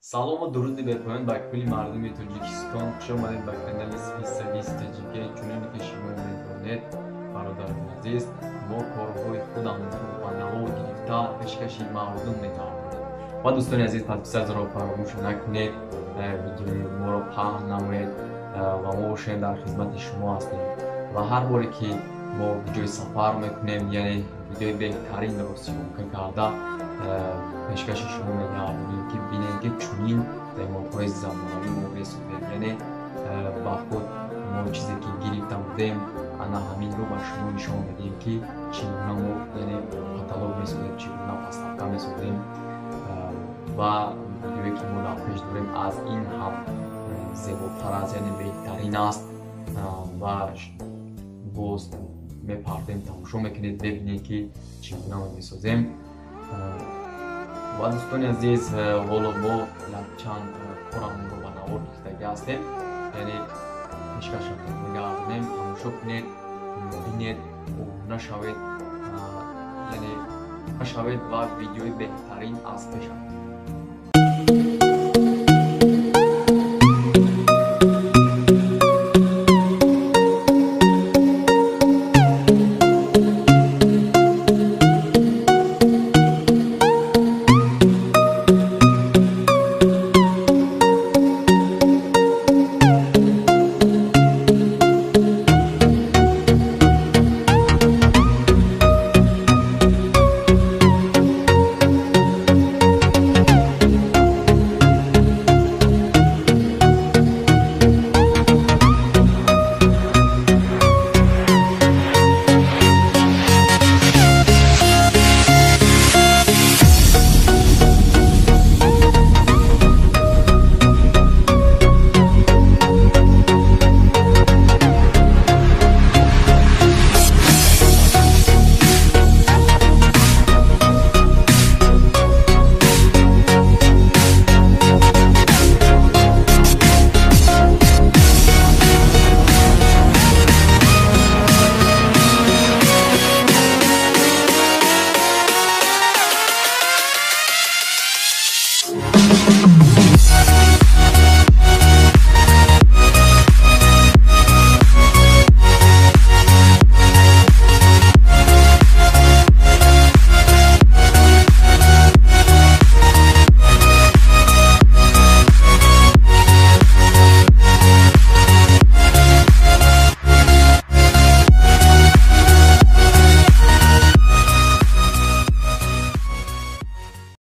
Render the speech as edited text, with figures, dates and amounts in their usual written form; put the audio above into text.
سلام و درود به پایان به کل مردم تاجیکستان. خوش آمدید به کانال اسپیشالیست تاجیکی. چنانچه که شما می‌دانید برادران عزیز، ما کارهای خودمون رو با نهاد گرفته پیشکش مردم می‌کنیم. و دوستان عزیز، پس را فراموش نکنید ویدیوی ما رو پخش نمایید و ما باشیم در خدمت شما هستیم. و هر باری که ما ویدیوی سفر میکنیم، یعنی ویدیوی بهترین درستی ممکن کرده پیشکش شما می‌کنیم که ببینید که چنین پیمان‌های زمانی ما می‌سازیم. یعنی با خود ما چیزی که گرفته بودیم انا همین رو به شما نشان میدیم که چگونه ما یعنی کاتالوگ می‌سازیم، چگونه پس‌نامه می‌سازیم. و ویدیویی که ما در پیش داریم از این هم زیباتر است، یعنی بهترین است و باز می‌پردیم تماشا می‌کنید ببینید که چگونه ما می‌سازیم. و دوستان عزیز، حالا ما چند کارمون رو به نهار ریختگی هستیم، یعنی پیشکش رو می‌گردونیم. تماشا کنید، ببینید و نشوید، یعنی نشوید و ویدیوی بهترین از پیش